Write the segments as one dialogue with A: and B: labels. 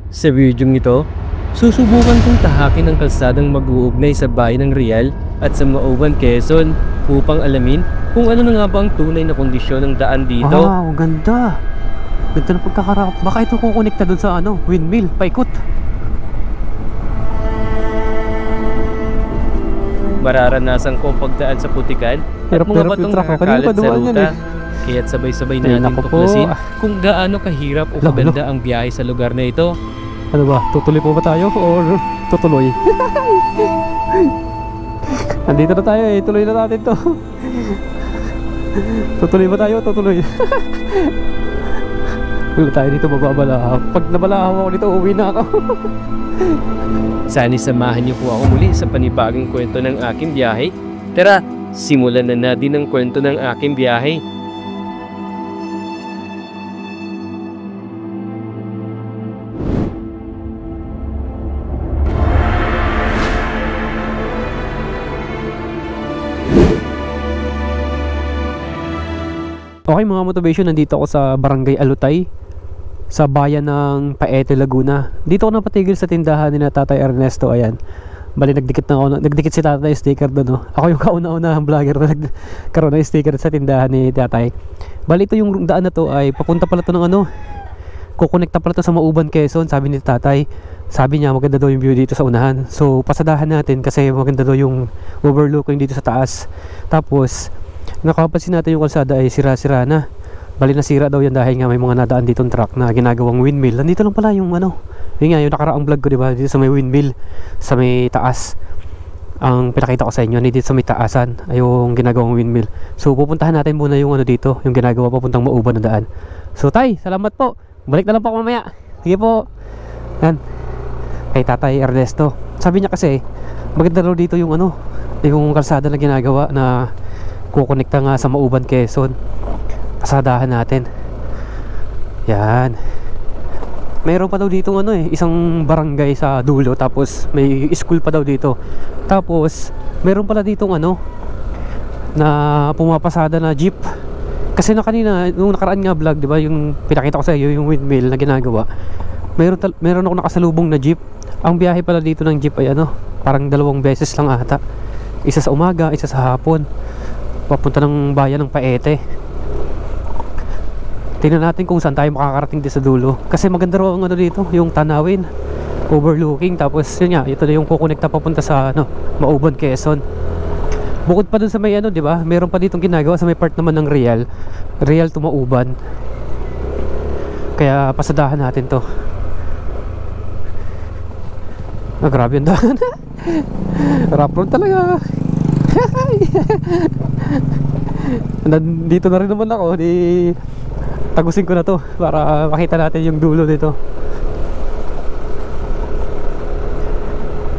A: Sa videong ito, susubukan kong tahakin ang kalsadang mag-uugnay sa bayan ng Real at sa Mauban, Quezon upang alamin kung ano na nga ba ang tunay na kondisyon ng daan dito.
B: Ang ganda. Ganda ng pagkakarap. Baka ito kukonekta doon sa windmill, paikot.
A: Mararanasan ko ang pagdaan sa putikan at mga batong nakakalat sa ruta. Kaya't sabay-sabay natin tuklasin kung gaano kahirap o kaganda ang biyahe sa lugar na ito.
B: Ano ba? Tutuloy po ba tayo or tutuloy? Andito na tayo eh. Tuloy na natin to. Tutuloy ba tayo? Tutuloy. Wala tayo dito mababalahaw. Pag nabalahaw ako dito, uwi na ako.
A: Sana samahan niyo po ako muli sa panibagong kwento ng aking biyahe. Tara, simulan na natin ang kwento ng aking biyahe.
B: Okay mga motivation, nandito ako sa Barangay Alutay, sa bayan ng Paete, Laguna. Dito ako napatigil sa tindahan ni Tatay Ernesto. Ayan, bali nagdikit si Tatay sticker doon, no? Ako yung kauna-unahang vlogger na nagkaroon ng sticker sa tindahan ni Tatay. Bali ito yung daan na to ay papunta pala to ng kukonekta pala to sa Mauban, Quezon. Sabi ni Tatay, sabi niya maganda daw yung view dito sa unahan. So pasadahan natin kasi maganda daw yung overlooking dito sa taas. Tapos nakapansin natin yung kalsada ay sira-sira na. Bali nasira daw yan dahil nga may mga nadaan ditong truck na ginagawang windmill. Nandito lang pala yung yun nga yung nakaraang vlog ko, diba? Dito sa may windmill, sa may taas. Ang pinakita ko sa inyo, dito sa may taasan ay yung ginagawang windmill. So pupuntahan natin muna yung dito, yung ginagawa papuntang Mauban na daan. So Tay, salamat po. Balik na lang po ako mamaya. Sige po. Yan. Kay Tatay Ernesto. Sabi niya kasi maganda daw dito yung yung kalsada na ginagawa na kukonekta nga sa Mauban, Quezon. Pasadahan natin. Yan. Mayroon pa daw dito isang barangay sa dulo. Tapos may school pa daw dito. Tapos mayroon pala ditong na pumapasada na jeep. Kasi kanina nung nakaraan nga vlog, diba, yung pinakita ko sa iyo yung windmill na ginagawa, meron ako nakasalubong na jeep. Ang biyahe pala dito ng jeep ay parang 2 beses lang ata. Isa sa umaga, isa sa hapon, papunta ng bayan ng Paete. Tingnan natin kung saan tayo makakarating din sa dulo. Kasi maganda raw ang dito, yung tanawin, overlooking. Tapos yun nga, ito na yung kukonekta papunta sa Mauban, Quezon. Bukod pa dun sa may diba, meron pa ditong ginagawa sa may part naman ng Real to Mauban. Kaya pasadahan natin to. Grabe yung daan. Rough road talaga. Nandito na rin naman ako. Tagusin ko na to para makita natin yung dulo nito.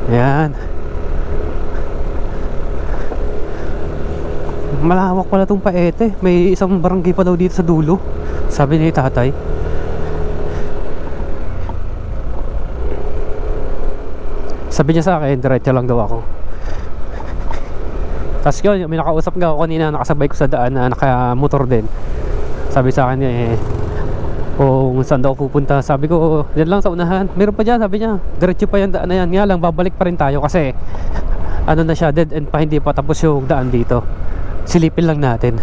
B: Ayan. Malawak pala tong Paete. May isang barangay pa daw dito sa dulo, sabi ni Tatay. Sabi niya sa akin, diretso lang daw ako. Tapos yun, may nakausap nga ako kanina, nakasabay ko sa daan na nakamotor din. Sabi sa akin kung saan daw pupunta. Sabi ko, yan lang sa unahan. Meron pa dyan, sabi niya, diretso pa yung daan na yan. Nga lang, babalik pa rin tayo kasi na siya, dead end pa, hindi pa tapos yung daan dito. Silipin lang natin.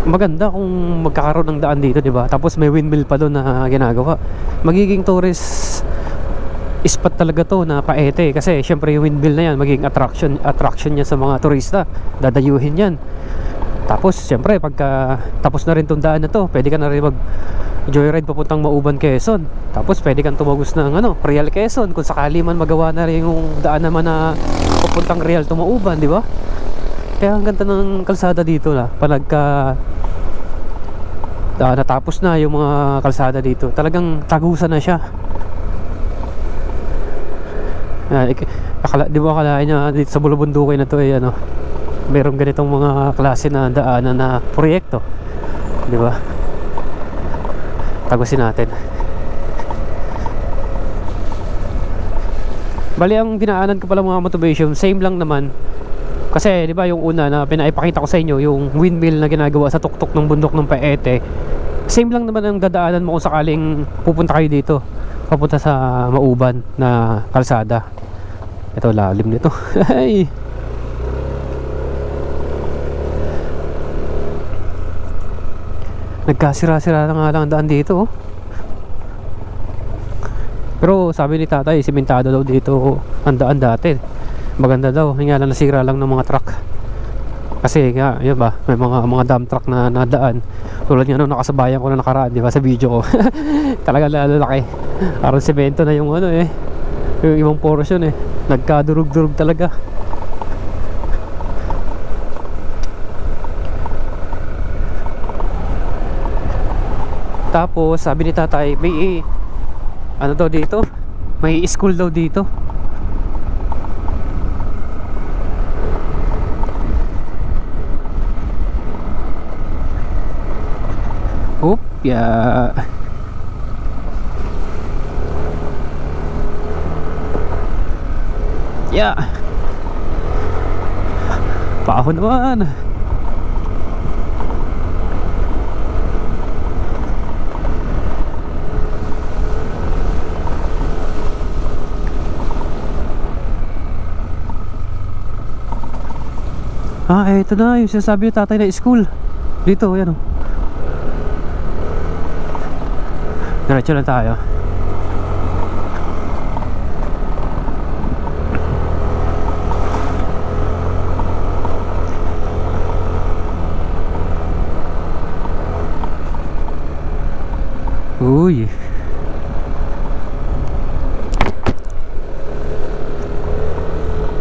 B: Maganda kung magkakaroon ng daan dito, diba? Tapos may windmill pa doon na ginagawa. Magiging tourist spot talaga to na Paete. Kasi syempre yung windmill na yan magiging attraction niya sa mga turista. Dadayuhin yan. Tapos syempre pagka tapos na rin tong daan na to, pwede ka na rin mag joyride papuntang Mauban, Quezon. Tapos pwede kang tumagos ng Real, Quezon. Kung sakali man magawa na rin yung daan naman na papuntang Real to Mauban, di ba? Kaya ang ganda ng kalsada dito na palagka natapos na yung mga kalsada dito. Talagang tagusan na siya. Di ba akalain niya dito sa Bulubundukin na to ay merong ganitong mga klase na daanan na proyekto, di ba? Tagusin natin. Bali ang dinaanan ko pala mga motivation, same lang naman. Kasi di ba yung una na pinaipakita ko sa inyo, yung windmill na ginagawa sa tuktok ng bundok ng Paete, Same lang naman ang dadaanan mo kung sakaling pupunta kayo dito papunta sa Mauban na kalsada. Ito, lalim nito. Ay, nagkasira-sira na nga lang ang daan dito, oh. Pero sabi ni tatay, simentado daw dito ang daan dati. Maganda daw, nga lang nasira lang ng mga truck. Kasi nga, yun ba, may mga dump truck na nadaan. Tulad nga nung nakasabayan ko na nakaraan, di ba, sa video ko. Talaga lalaki. Parang semento na yung ano eh. Yung ibang portion eh. Nagkadurug-durug talaga. Tapos sabi ni tatay, may ano daw dito, may school daw dito. Oop, yeah. Yeah. Paahon naman. Eto na yung sinasabi ni tatay na school. Dito, yan o. Diretso lang tayo. Uy.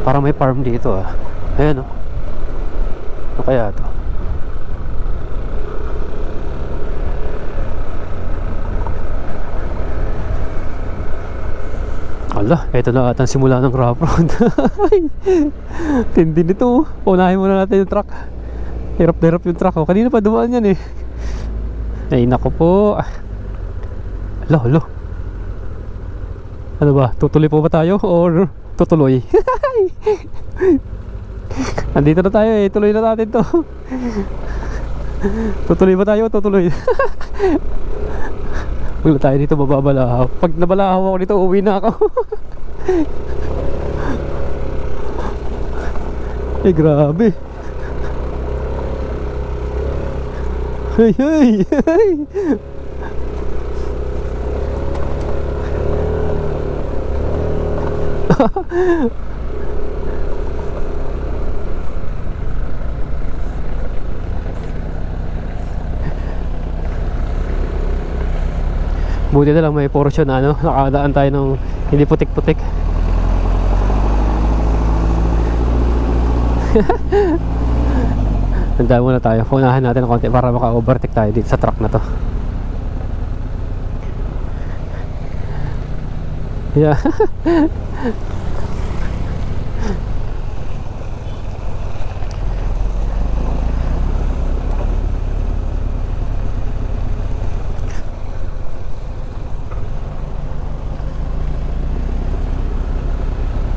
B: Parang may farm dito ah. Ayan o. Ano kaya ito? Ala, eto na ata ang simula ng rough road. Tindi nito. Unahin muna natin yung truck. Hirap na hirap yung truck. Kanina pa dumaan yan eh. Ay nako po. Alo, alo. Ano ba? Tutuloy po ba tayo? Or tutuloy? Andito na tayo eh. Tuloy na natin to. Tutuloy ba tayo? Tutuloy. Wala tayo dito bababalahaw. Pag nabalahaw ako dito, uwi na ako. Eh grabe. Hey, hey, hey. Buti na lang may portion na ano, nakadaan tayo ng hindi putik-putik. Tandaan muna tayo, punahan natin ng konti para maka-overtake tayo dito sa truck na to. Yeah.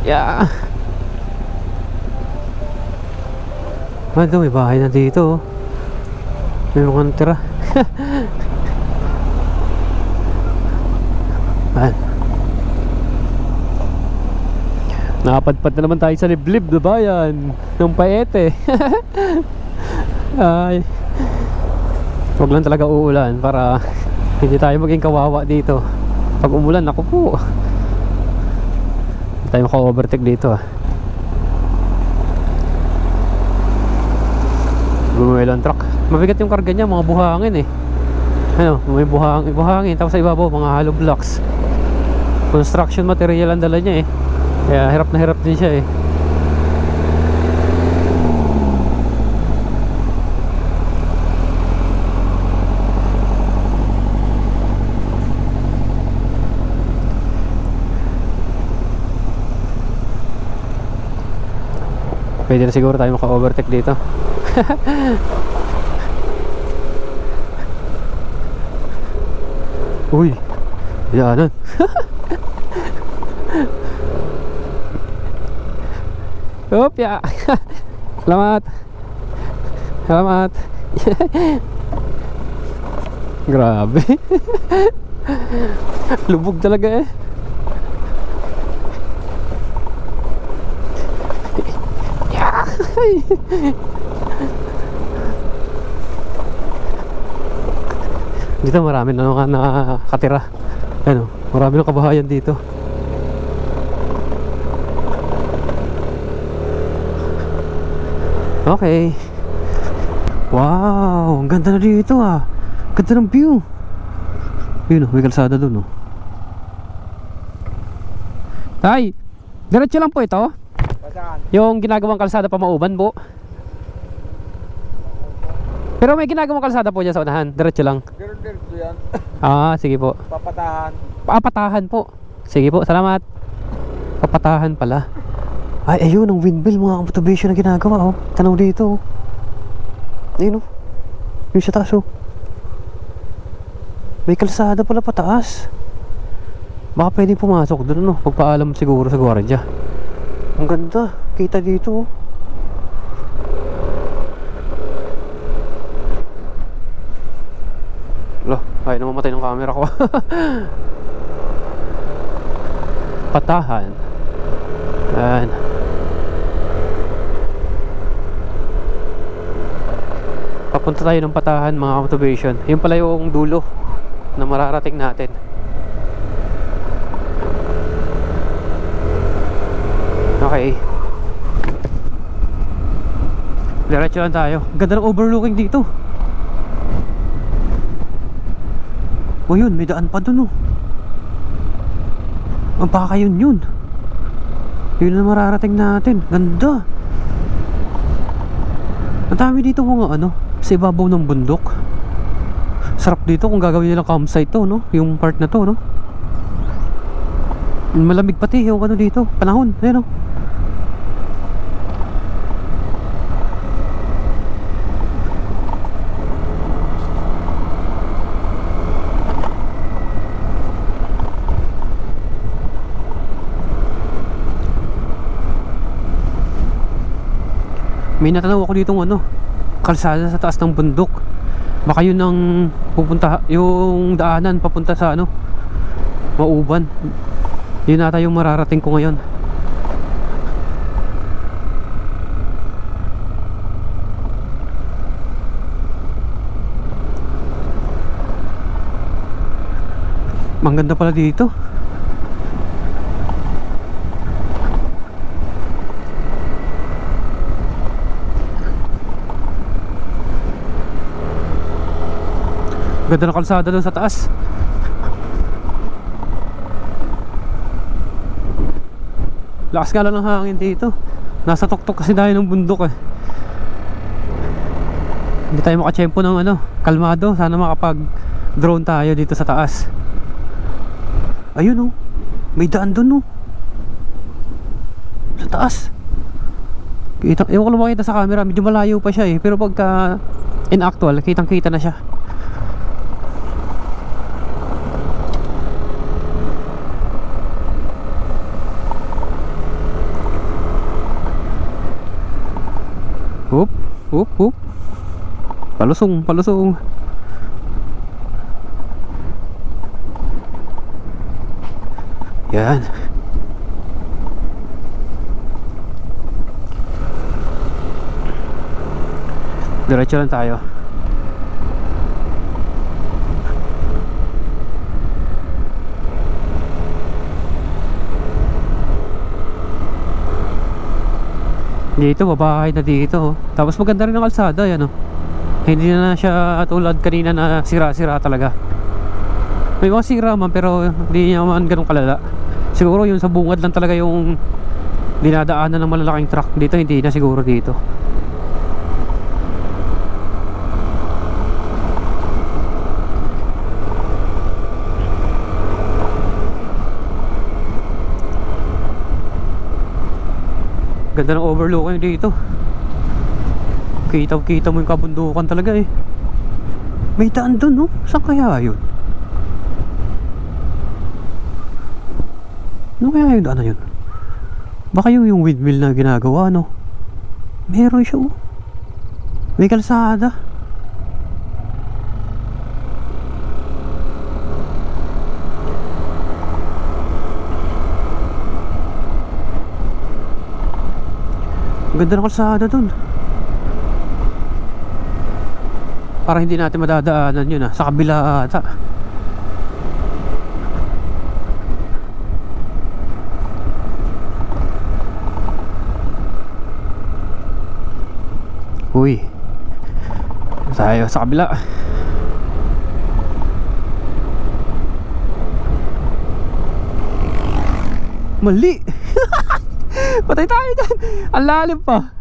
B: Yeah. Ano, may bahay na dito. May mga natira. Nakapadpad na naman tayo sa liblib na bayan ng Paete. Ay, huwag lang talaga uulan para hindi tayo maging kawawa dito. Pag umulan, ako po, tayo maka-overtake dito ah. Bumelo ang truck. Mabigat yung karga niya, mga buhangin eh. Ano, may buhangin. Tapos sa ibabaw, mga hollow blocks. Construction material ang dala niya eh. Kaya hirap na hirap din siya eh. Pwede na siguro tayo maka-overtake dito. Uy, yanan. Opya. Selamat. Selamat. Grabe. Lubog talaga eh. Dito marami na mga nakatira. Ano, marami na kabahayan dito. Okay. Wow, ang ganda na dito ah. Ganda ng view. Yun oh, may kalsada dun oh. Tay, diretso lang po ito.
C: Saan?
B: Yung ginagawang kalsada pa Mauban po. Pero may ginagawang kalsada po dyan sa unahan. Diretso lang.
C: Diretso yan.
B: Ah, sige po.
C: Papatahan.
B: Papatahan po. Sige po, salamat. Papatahan pala. Ay, ayun, ang windmill, mga motivation na ginagawa oh. Tanaw dito oh. Ayun oh. Yung sa taas oh. May kalsada pala pataas. Baka pwedeng pumasok doon no. Pagpaalam siguro sa gwardiya. Ang ganda. Kita dito oh. Loh, ayaw na mamatay ng camera ko. Patahan. Ayan. Papunta tayo ng Patahan mga motivation. Yun pala yung dulo na mararating natin. Okay. Diretso lang tayo. Ganda ng overlooking dito. O yun, may daan pa dun oh. Baka yun. Yun na mararating natin. Ganda. Ang dami dito mga ano, sa ibabaw ng bundok. Sarap dito kung gagawin nilang campsite to, no? Yung part na to, no? Malamig pati yung ano dito, panahon, ayun, no? May natanaw ako ditong ano, kalsada sa taas ng bundok. Baka yun ang pupunta, yung daanan papunta sa ano, Mauban. Yun nata yung mararating ko ngayon. Ang ganda pala dito. Ganda ng kalsada doon sa taas. Lakas nga lang ng hangin dito. Nasa tuktok kasi tayo ng bundok eh. Hindi tayo makatsyempo ng ano, kalmado. Sana makapag drone tayo dito sa taas. Ayun oh, may daan doon oh, sa taas. Ewan ko lang makita sa camera, medyo malayo pa siya eh. Pero pagka in actual, kitang kita na siya. Hup. Palusong. Yan. Diretso lang tayo. Dito, babahay na dito. Tapos maganda rin ang kalsada, yan oh. Hindi na siya tulad kanina na sira-sira talaga. May mga sira man pero hindi naman ganun kalala. Siguro yun sa bungad lang talaga yung dinadaanan ng malalaking truck. Dito hindi na siguro dito. Ganda ng overlooking dito. Kita mo yung kabundukan talaga eh. May daan dun no? Saan kaya yun? Ano kaya yung daan na yun? Baka yung windmill na ginagawa no? Meron siya oh. May kalsada. Ganda ng kalsada dun. Para hindi natin madadaanan yun sa kabila ata. Uy, tayo sa kabila. Mali. Patay tayo dyan. Ang lalim pa.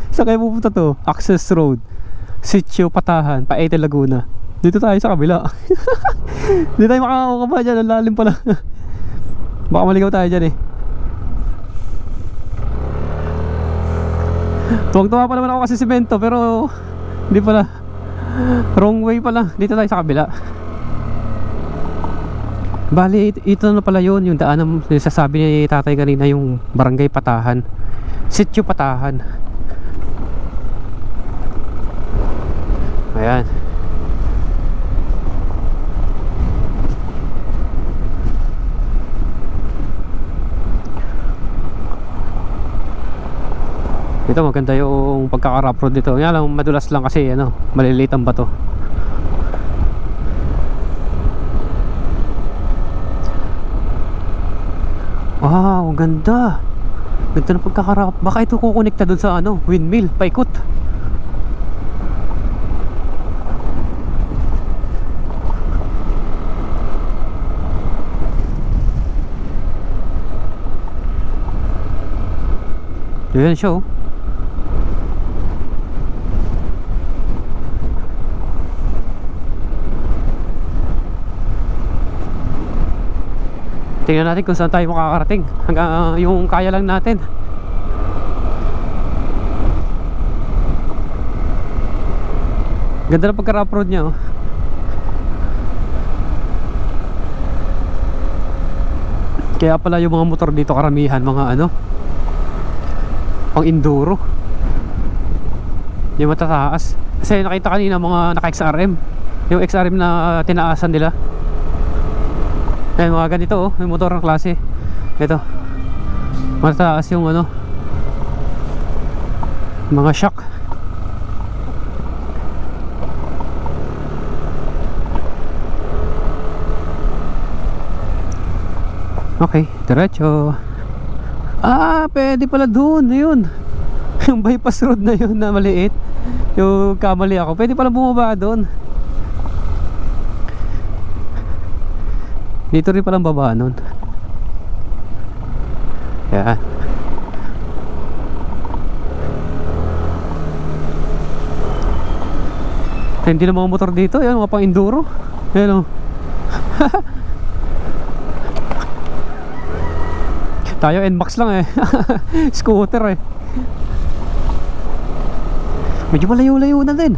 B: Saan kayo pupunta to? Access Road, Sitio Patahan, Paete, Laguna. Dito tayo sa kabila. Hindi tayo makakakaba dyan. Ang lalim pala. Baka maligaw tayo dyan eh. Tuwag-tuwa pa naman ako kasi semento, pero hindi pala. Wrong way pala. Dito tayo sa kabila. Bali, ito na pala yun. Yung daan na sasabi ni tatay kanina, yung Barangay Patahan, Sitio Patahan. Ayan. Ito maganda yung pagkaka-rough road dito. Yan lang, madulas lang kasi maliliit ang bato. Wow, ang ganda. Ganda ng pagkaka-rough. Baka ito kukonekta dun sa windmill, paikot. Yan siya. Tingnan natin kung saan tayo makakarating. Hanggang yung kaya lang natin. Ganda na pagka-rough road niya. Kaya pala yung mga motor dito karamihan mga pang enduro. Yung matataas. Kasi nakita kanina mga naka-XRM. Yung XRM na tinaasan nila. Ayan, mga ganito yung motor ng klase. Ito, matataas yung mga shock. Okay, diretso. Pwede pala dun. Ayun. Yung bypass road na yun na maliit. Yung kamali ako, pwede pala bumaba dun. Dito rin palang baba nun. Yan. Hindi na mga motor dito. Yan, mga pang enduro. Yan tayo NMAX lang scooter medyo malayo-layo na din.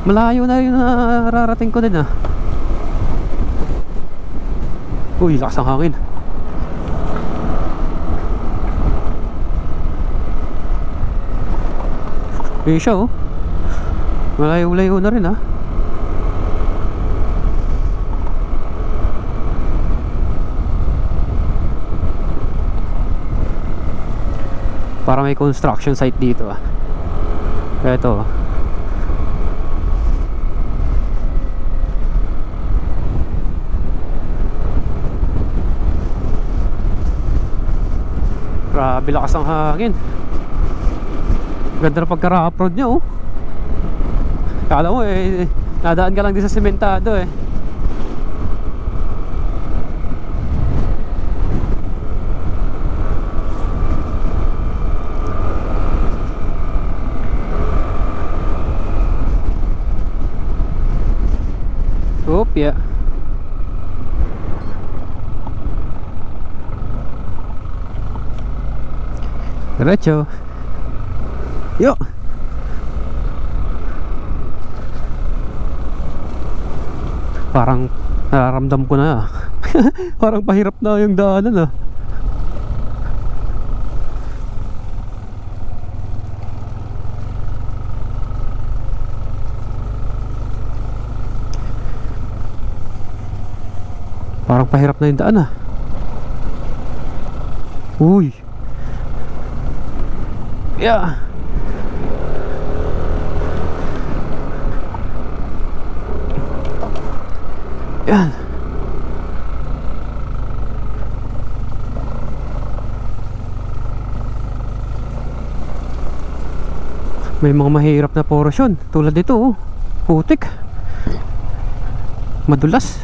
B: Malayo na yung nararating ko din Uy, lakas ng hangin. Yun siya malayo-layo na rin Para may construction site dito Ito grabe lakas ng hangin. Ganda na pagka-rough road niya Kala mo nadaan ka lang din sa sementado Opya. Diretso. Yo. Parang nararamdam ko na parang pahirap na yung daanan Napahirap na yung daan ah. Uy. Yeah. Yan. May mga mahirap na porosyon tulad dito oh. Putik. Madulas.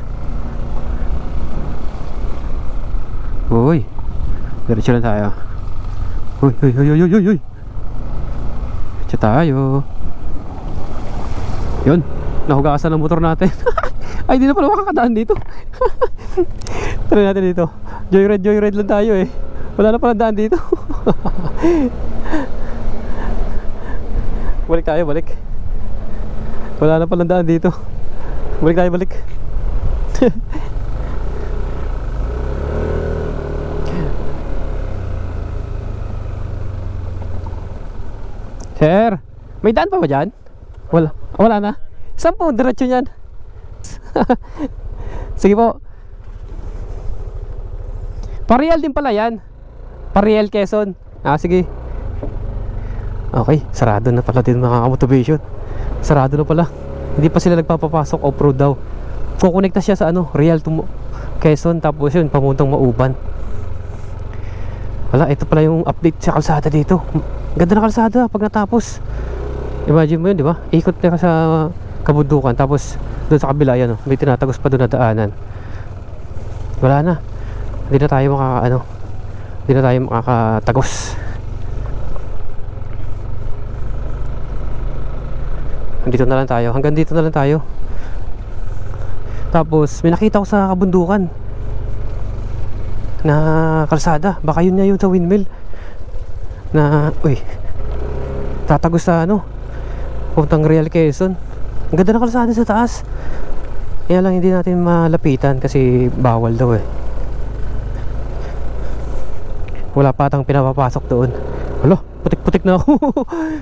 B: Uy. Diretso lang tayo. Uy, uy, uy, uy, uy, uy. Diretso tayo. Yun. Nahugasan ang motor natin. Ay, di na pala makakadaan dito. Try natin dito. Joyride lang tayo eh. Wala na pala daan dito. Balik tayo, balik. Wala na pala daan dito. Balik tayo, balik. Sir, may daan pa ba dyan? Wala. Wala na. Saan po? Diretso yan. Sige po. Pariel din pala yan. Pariel, Quezon. Ah, sige. Okay, sarado na pala din mga motivation. Sarado na pala. Hindi pa sila nagpapapasok off-road daw. Kukonekta siya sa ano, Real to Quezon. Tapos yun, pamuntang Mauban. Wala, ito pala yung update sa kalsada dito. Ganda na kalsada pag natapos. Imagine mo yun, di ba? Ikot na ka sa kabundukan. Tapos doon sa kabila yan, may tinatagos pa doon na daanan. Wala na. Hindi na tayo hindi na tayo makakatagos. Dito na lang tayo. Hanggang dito na lang tayo. Tapos may nakita ko sa kabundukan na kalsada. Baka yun na yun sa windmill. Na, uy, tatagos sa puntang Real Quezon. Ang ganda na kalsada sa taas. Kaya lang hindi natin malapitan kasi bawal daw eh. Wala pa atang pinapapasok doon. Hala, putik-putik na ako.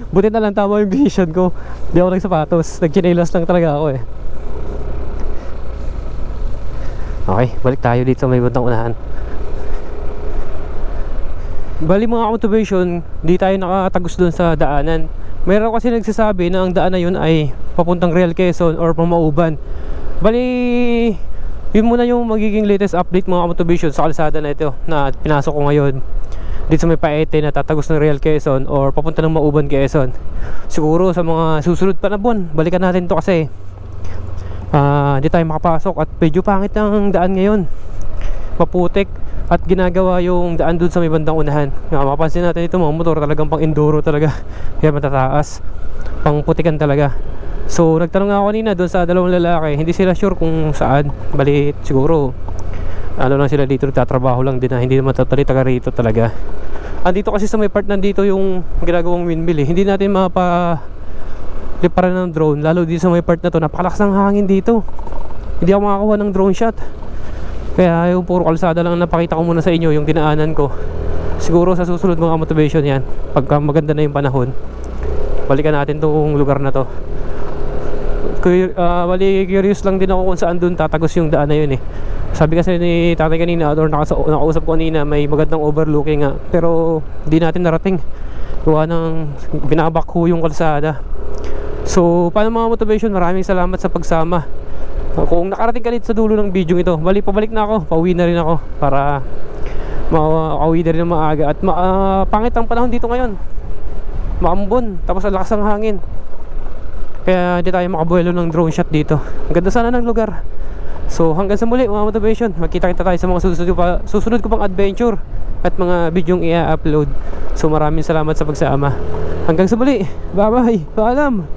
B: Buti na lang tama yung vision ko. Di ako nagsapatos. Nagchinelas lang talaga ako eh. Okay, balik tayo dito sa may bantang unahan. Bali mga motivation, di tayo nakatagos doon sa daanan. Meron kasi nagsasabi na ang daan na yun ay papuntang Real Quezon or Mauban. Bali, yun muna yung magiging latest update mga motivation sa kalsada na ito na pinasok ko ngayon. Dito sa may Paete na tatagos ng Real Quezon or papunta ng Mauban Quezon. Siguro sa mga susunod pa na buwan, balikan natin to kasi di tayo makapasok at medyo pangit ang daan ngayon. Maputik at ginagawa yung daan dun sa may bandang unahan. Mapapansin natin ito mga motor talagang pang enduro talaga. Kaya matataas, pang putikan talaga. So nagtanong ako kanina dun sa dalawang lalaki, hindi sila sure kung saan. Bali siguro lang sila dito, nagtatrabaho lang din na hindi naman totally taga rito talaga. Andito kasi sa may part nandito yung ginagawang windmill eh. Hindi natin liparan ng drone, lalo dito sa may part na to. Napakalakas ng hangin dito. Hindi ako makakuha ng drone shot. Kaya yung puro kalsada lang napakita ko muna sa inyo yung dinaanan ko. Siguro sa susunod mga motivation yan, pagka maganda na yung panahon, balikan natin tong lugar na to. Bali curious lang din ako kung saan dun tatagos yung daan na yun eh. Sabi kasi ni tatay kanina or nakausap ko kanina, may magandang overlooking nga, pero di natin narating gawa ng binabakho yung kalsada. So paano mga motivation, maraming salamat sa pagsama. Kung nakarating ka dito sa dulo ng video ito, pabalik na ako, pauwi na rin ako para makauwi na rin ng maaga. At pangit ang panahon dito ngayon, maambon, tapos ang lakas ng hangin. Kaya hindi tayo makabuelo ng drone shot dito. Ang ganda sana ng lugar. So hanggang sa muli mga motivation, magkita-kita tayo sa mga susunod ko pang adventure at mga videong i-upload. So maraming salamat sa pagsama. Hanggang sa muli, bye bye, paalam.